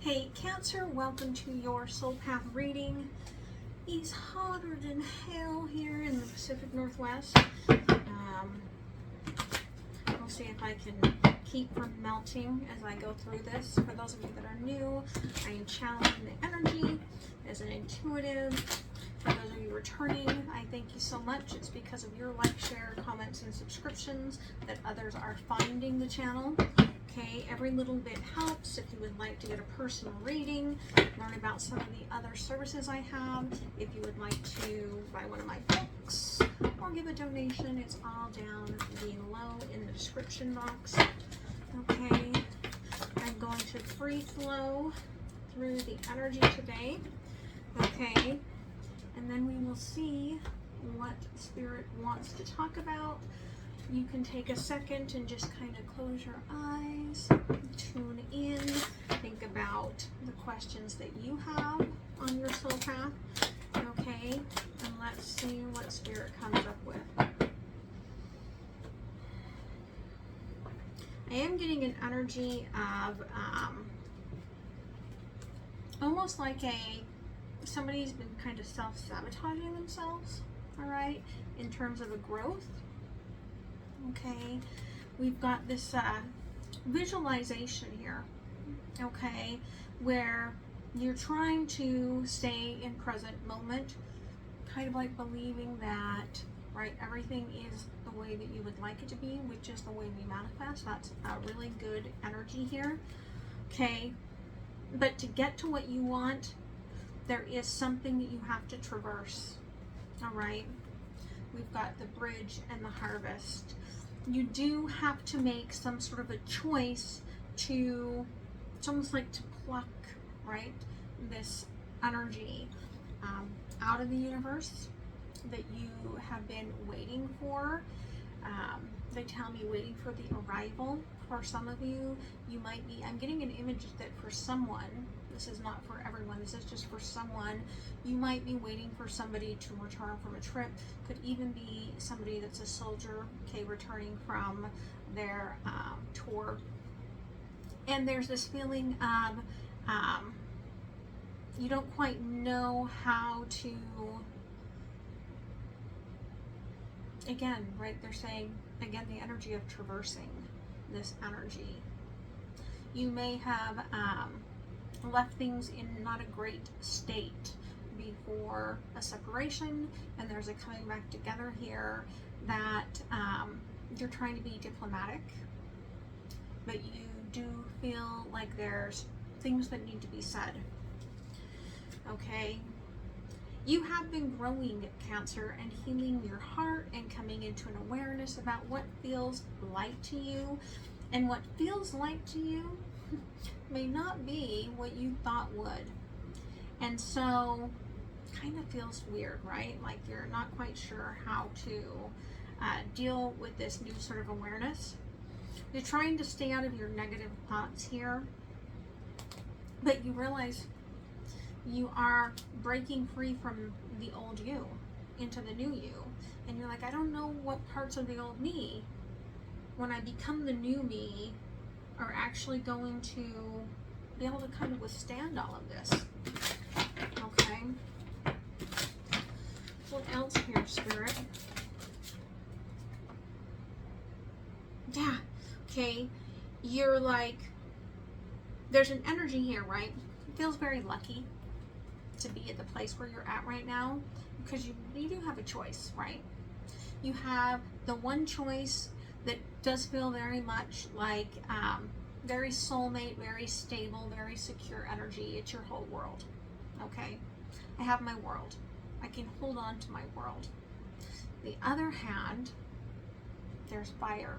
Hey Cancer, welcome to your soul path reading. It's hotter than hell here in the Pacific Northwest. We'll see if I can keep from melting as I go through this. For those of you that are new, I am channeling the energy as an intuitive. For those of you returning, I thank you so much. It's because of your like, share, comments, and subscriptions that others are finding the channel. Okay, every little bit helps. If you would like to get a personal reading, learn about some of the other services I have, if you would like to buy one of my books or give a donation, it's all down below in the description box. Okay, I'm going to free flow through the energy today. Okay, and then we will see what Spirit wants to talk about. You can take a second and just kind of close your eyes, tune in, think about the questions that you have on your soul path, okay? And let's see what Spirit comes up with. I am getting an energy of almost like somebody's been kind of self-sabotaging themselves, all right, in terms of a growth. Okay, we've got this visualization here, okay, where you're trying to stay in present moment, kind of like believing that, right, everything is the way that you would like it to be, which is the way we manifest. That's a really good energy here, okay, but to get to what you want, there is something that you have to traverse, all right? We've got the bridge and the harvest. You do have to make some sort of a choice to, it's almost like to pluck, right, this energy out of the universe that you have been waiting for. They tell me waiting for the arrival. For some of you, you might be, I'm getting an image that for someone, this is not for everyone, this is just for someone, you might be waiting for somebody to return from a trip. Could even be somebody that's a soldier, okay, returning from their tour. And there's this feeling of you don't quite know how to, again, right, they're saying, again, the energy of traversing this energy. You may have left things in not a great state before a separation, and there's a coming back together here that you're trying to be diplomatic, but you do feel like there's things that need to be said. Okay, you have been growing, Cancer, and healing your heart and coming into an awareness about what feels light to you, and what feels light to you may not be what you thought would. And so kind of feels weird, right? Like you're not quite sure how to deal with this new sort of awareness. You're trying to stay out of your negative thoughts here, but you realize you are breaking free from the old you into the new you. And you're like, I don't know what parts of the old me, when I become the new me, are actually going to be able to kind of withstand all of this. Okay. What else here, Spirit? Yeah. Okay. You're like, there's an energy here, right? It feels very lucky to be at the place where you're at right now, because you do have a choice, right? You have the one choice that does feel very much like very soulmate, very stable, very secure energy. It's your whole world, okay? I have my world. I can hold on to my world. The other hand, there's fire.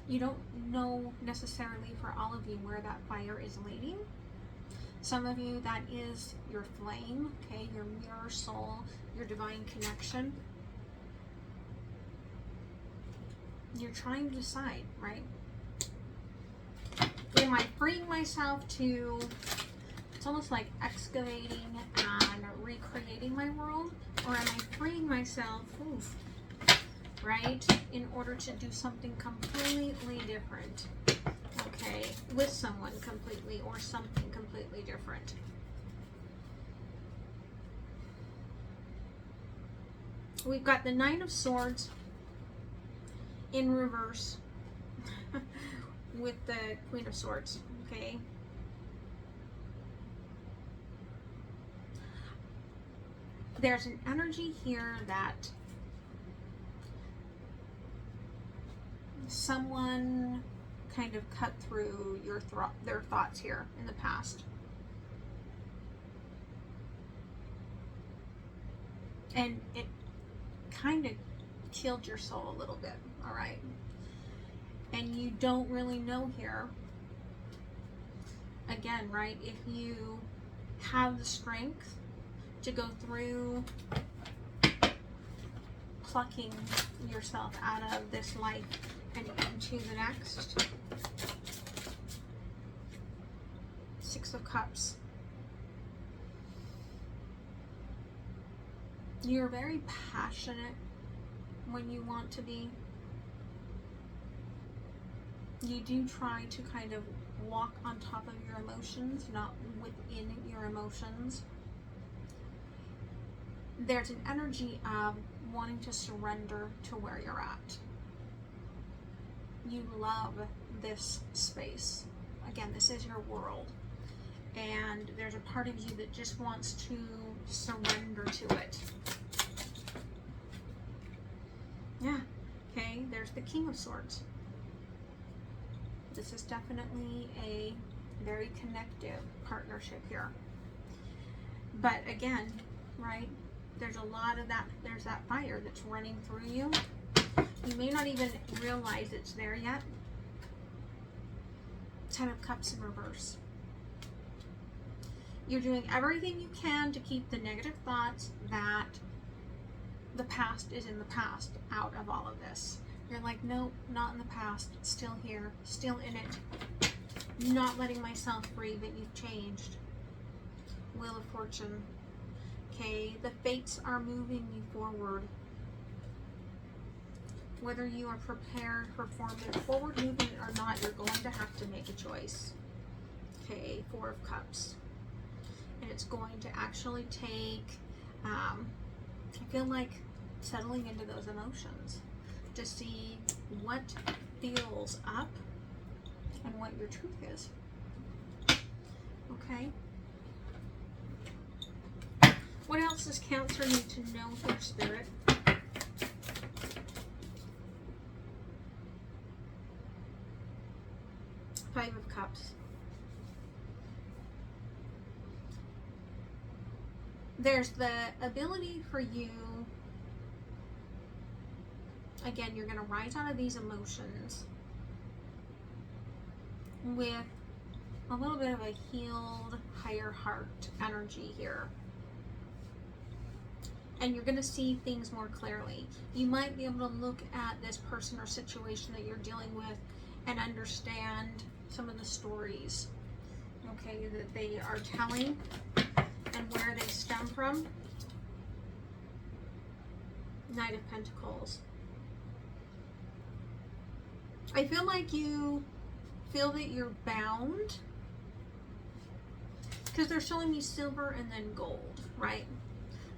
You don't know necessarily for all of you where that fire is leading. Some of you, that is your flame, okay, your mirror soul, your divine connection. You're trying to decide, right? Am I freeing myself to, it's almost like excavating and recreating my world, or am I freeing myself, right, in order to do something completely different? okay, with someone completely or something completely different. We've got the Nine of Swords in reverse with the Queen of Swords, okay? There's an energy here that someone kind of cut through their thoughts here in the past. And it kind of killed your soul a little bit, all right? And you don't really know here, again, right, if you have the strength to go through plucking yourself out of this life and into the next. Six of Cups. You're very passionate when you want to be. You do try to kind of walk on top of your emotions, not within your emotions. There's an energy of wanting to surrender to where you're at. You love this space. Again, this is your world. And there's a part of you that just wants to surrender to it. Yeah, okay, there's the King of Swords. This is definitely a very connective partnership here. But again, right, there's a lot of that, there's that fire that's running through you. You may not even realize it's there yet. Ten of Cups in reverse. You're doing everything you can to keep the negative thoughts that the past is in the past out of all of this. You're like, nope, not in the past, still here, still in it. Not letting myself free, but you've changed. Wheel of Fortune. Okay, the fates are moving you forward. Whether you are prepared for forward movement or not, you're going to have to make a choice. Okay, Four of Cups. And it's going to actually take, I feel like, settling into those emotions to see what feels up and what your truth is. Okay? What else does Cancer need to know for Spirit? Five of Cups. There's the ability for you, again, you're going to rise out of these emotions with a little bit of a healed, higher heart energy here. And you're going to see things more clearly. You might be able to look at this person or situation that you're dealing with and understand some of the stories, okay, that they are telling and where they stem from. Knight of Pentacles. I feel like you feel that you're bound because they're showing me silver and then gold, right?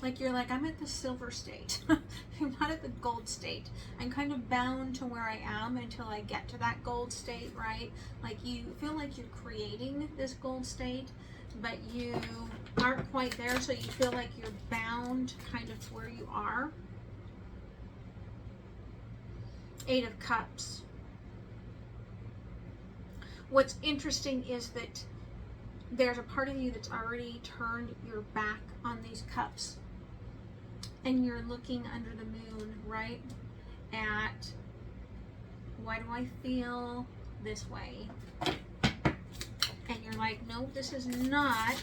Like you're like, I'm at the silver state. I'm not at the gold state. I'm kind of bound to where I am until I get to that gold state, right? Like you feel like you're creating this gold state, but you aren't quite there, so you feel like you're bound kind of to where you are. Eight of Cups. What's interesting is that there's a part of you that's already turned your back on these cups. And you're looking under the moon, right? At, why do I feel this way? And you're like, nope, this is not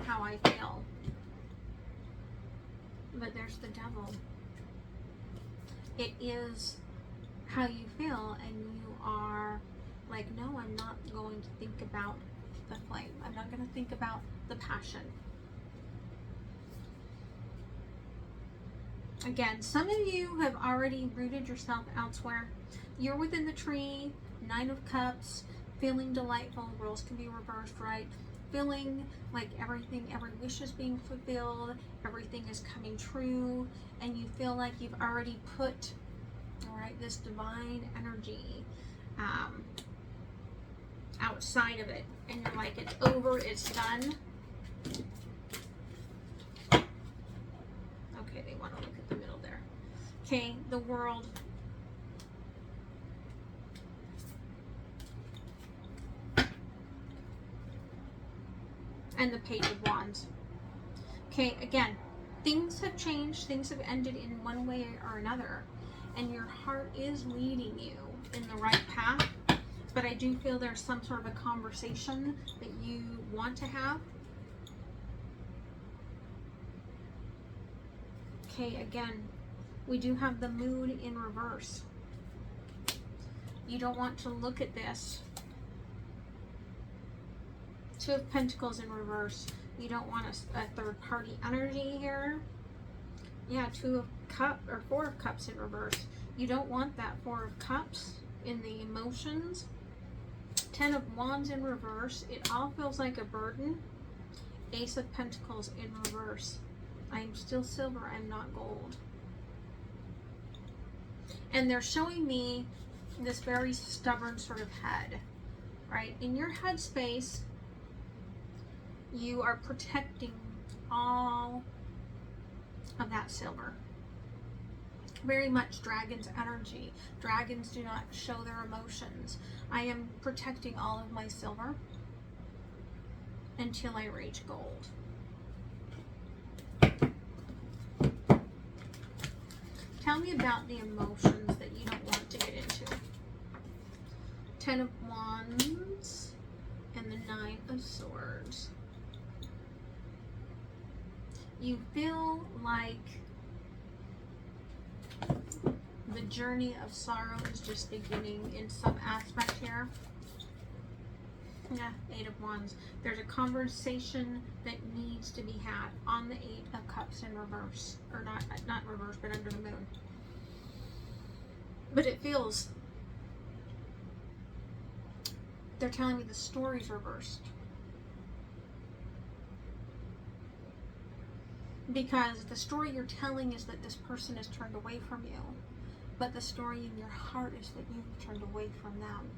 how I feel. But there's the devil. It is how you feel, and you are like, no, I'm not going to think about the flame. I'm not going to think about the passion. Again, some of you have already rooted yourself elsewhere. You're within the tree, 9 of Cups, feeling delightful. Roles can be reversed, right? Feeling like every wish is being fulfilled, everything is coming true, and you feel like you've already put, all right, this divine energy outside of it, and you're like, it's over, it's done. Okay, they want to look at the middle there. Okay, the World. And the Page of Wands. Okay, again, things have changed, things have ended in one way or another, and your heart is leading you in the right path, but I do feel there's some sort of a conversation that you want to have. Okay, again, we do have the Moon in reverse. You don't want to look at this. 2 of Pentacles in reverse. You don't want a third party energy here. Yeah, 2 of Cups or 4 of Cups in reverse. You don't want that 4 of Cups in the emotions. 10 of Wands in reverse. It all feels like a burden. Ace of Pentacles in reverse. I am still silver, I'm not gold. And they're showing me this very stubborn sort of head, right? In your head space, you are protecting all of that silver. Very much dragon's energy. Dragons do not show their emotions. I am protecting all of my silver until I reach gold. Tell me about the emotions that you don't want to get into. 10 of Wands and the 9 of Swords. You feel like the journey of sorrow is just beginning in some aspect here. Yeah, 8 of Wands. There's a conversation that needs to be had on the 8 of Cups in reverse. Or not reverse, but under the moon. But it feels, they're telling me the story's reversed. Because the story you're telling is that this person is turned away from you. But the story in your heart is that you've turned away from them.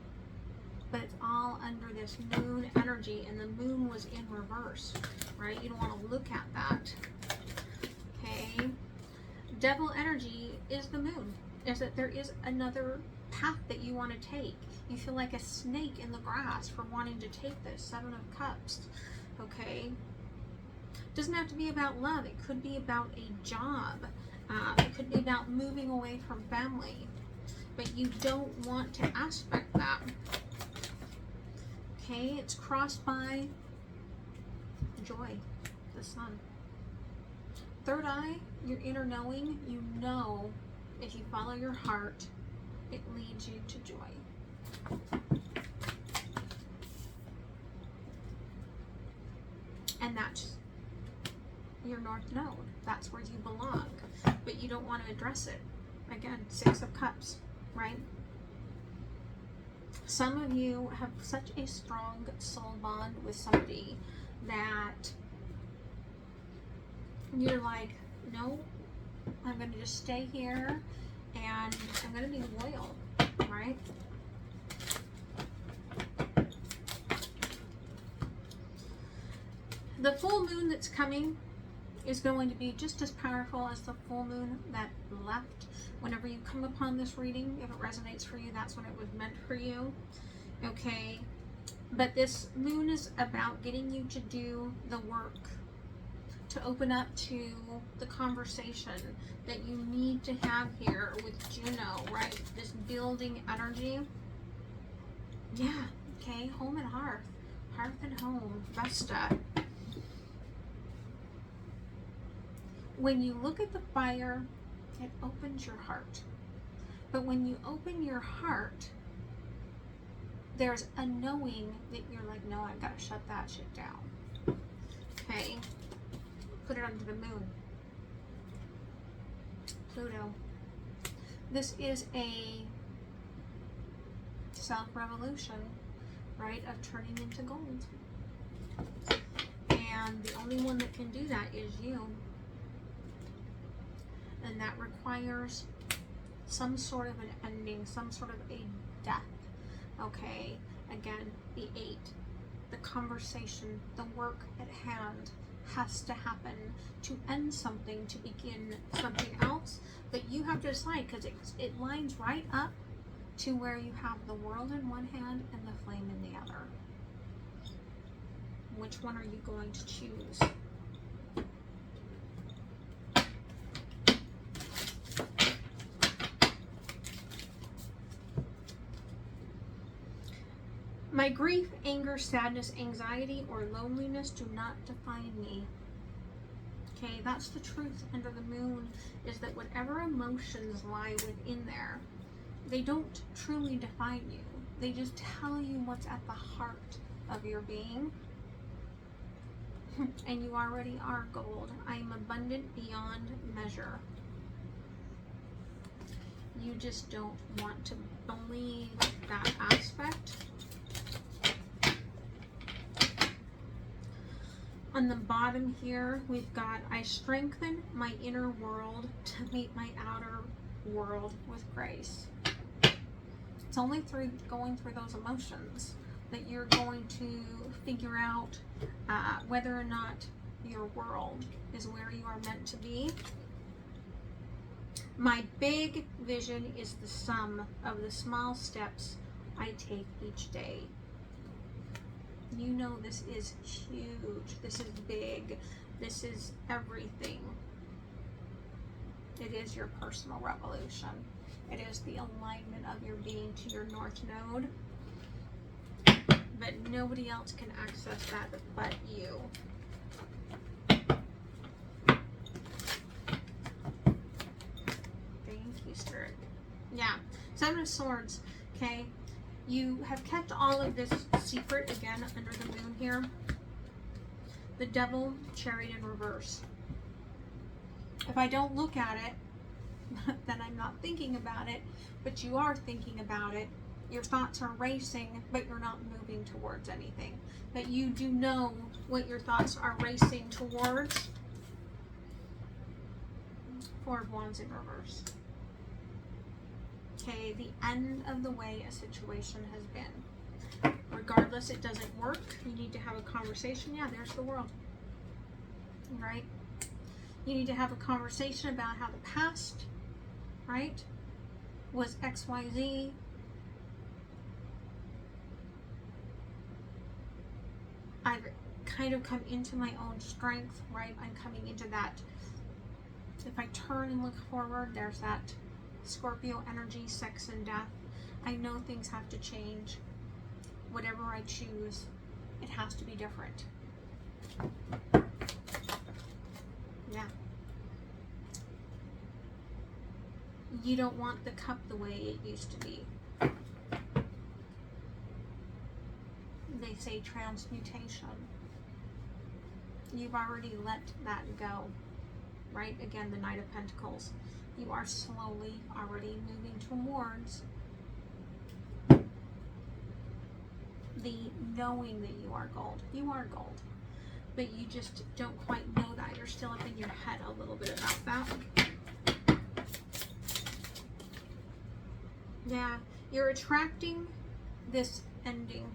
But it's all under this moon energy, and the moon was in reverse, right? You don't want to look at that. Okay? Devil energy is the moon. Is that there is another path that you want to take. You feel like a snake in the grass for wanting to take this. 7 of Cups. Okay? Doesn't have to be about love. It could be about a job. It could be about moving away from family. But you don't want to aspect that. Okay, it's crossed by joy, the sun. Third eye, your inner knowing. You know, if you follow your heart, it leads you to joy. And that's your North Node. That's where you belong. But you don't want to address it. Again, 6 of Cups, right? Some of you have such a strong soul bond with somebody that you're like, no, I'm going to just stay here and I'm going to be loyal, right? The full moon that's coming is going to be just as powerful as the full moon that left. Whenever you come upon this reading, if it resonates for you, that's when it was meant for you. Okay? But this moon is about getting you to do the work, to open up to the conversation that you need to have here with Juno, right? This building energy. Yeah, okay, home and hearth. Hearth and home. Vesta. When you look at the fire, it opens your heart. But when you open your heart, there's a knowing that you're like, no, I've got to shut that shit down. Okay? Put it under the moon. Pluto. This is a self-revolution, right, of turning into gold. And the only one that can do that is you. And that requires some sort of an ending, some sort of a death. Okay, again, the 8, the conversation, the work at hand has to happen to end something, to begin something else. But you have to decide, because it lines right up to where you have the world in one hand and the flame in the other. Which one are you going to choose? My grief, anger, sadness, anxiety, or loneliness do not define me. Okay, that's the truth under the moon, is that whatever emotions lie within there, they don't truly define you. They just tell you what's at the heart of your being. And you already are gold. I am abundant beyond measure. You just don't want to believe that aspect. On the bottom here, we've got, I strengthen my inner world to meet my outer world with grace. It's only through going through those emotions that you're going to figure out whether or not your world is where you are meant to be. My big vision is the sum of the small steps I take each day. You know this is huge. This is big. This is everything. It is your personal revolution. It is the alignment of your being to your North Node. But nobody else can access that but you. Thank you, Spirit. Yeah. 7 of Swords. Okay. You have kept all of this secret, again, under the moon here. The Devil, Chariot in reverse. If I don't look at it, then I'm not thinking about it, but you are thinking about it. Your thoughts are racing, but you're not moving towards anything. But you do know what your thoughts are racing towards. 4 of Wands in reverse. Okay, the end of the way a situation has been. Regardless, it doesn't work. You need to have a conversation. Yeah, there's the world. Right? You need to have a conversation about how the past, right, was XYZ. I've kind of come into my own strength, right? I'm coming into that. If I turn and look forward, there's that Scorpio energy, sex and death. I know things have to change. Whatever I choose, it has to be different. Yeah. You don't want the cup the way it used to be. They say transmutation. You've already let that go. Right? Again, the Knight of Pentacles. You are slowly already moving towards the knowing that you are gold. You are gold. But you just don't quite know that. You're still up in your head a little bit about that. Yeah, you're attracting this ending.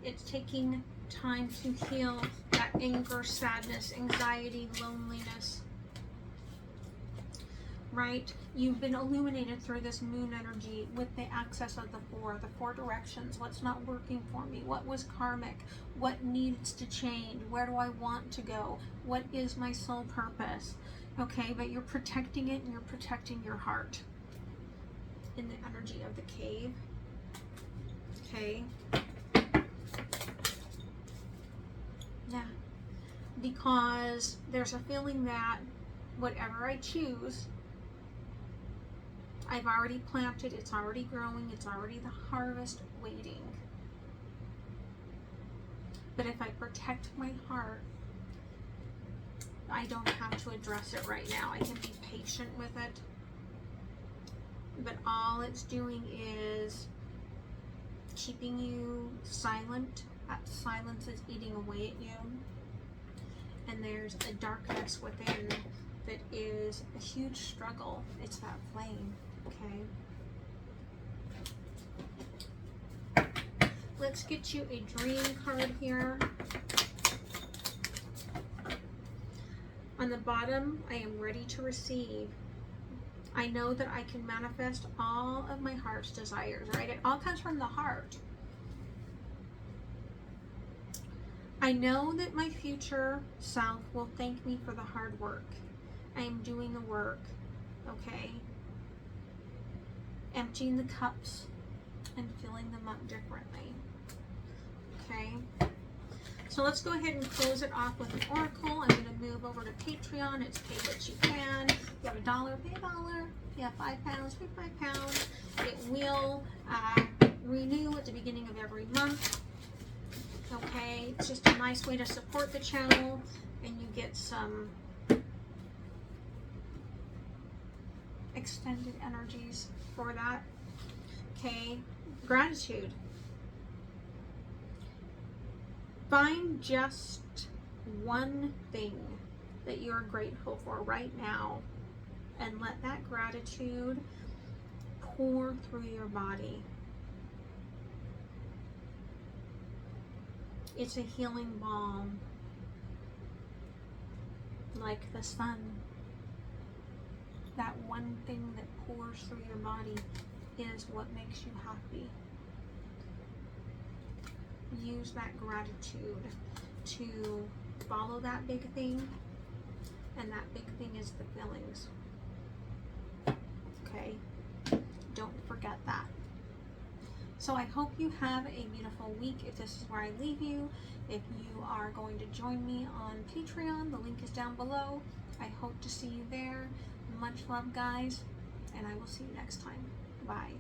It's taking time to heal that anger, sadness, anxiety, loneliness. Right? You've been illuminated through this moon energy with the access of the 4 directions. What's not working for me? What was karmic? What needs to change? Where do I want to go? What is my soul purpose? Okay, but you're protecting it and you're protecting your heart in the energy of the cave. Okay. Yeah. Because there's a feeling that whatever I choose, I've already planted, it's already growing, it's already the harvest waiting. But if I protect my heart, I don't have to address it right now. I can be patient with it. But all it's doing is keeping you silent. That silence is eating away at you. And there's a darkness within that is a huge struggle. It's that flame, okay? Let's get you a dream card here. On the bottom, I am ready to receive. I know that I can manifest all of my heart's desires, right? It all comes from the heart. I know that my future self will thank me for the hard work. I am doing the work, okay? Emptying the cups and filling them up differently, okay? So let's go ahead and close it off with an oracle. I'm going to move over to Patreon. It's pay what you can. If you have $1, pay $1. If you have £5, pay £5. It will renew at the beginning of every month. Okay, it's just a nice way to support the channel, and you get some extended energies for that. Okay, gratitude. Find just one thing that you're grateful for right now, and let that gratitude pour through your body. It's a healing balm, like the sun. That one thing that pours through your body is what makes you happy. Use that gratitude to follow that big thing, and that big thing is the feelings. Okay? Don't forget that. So I hope you have a beautiful week. If this is where I leave you, if you are going to join me on Patreon, the link is down below. I hope to see you there. Much love, guys, and I will see you next time. Bye.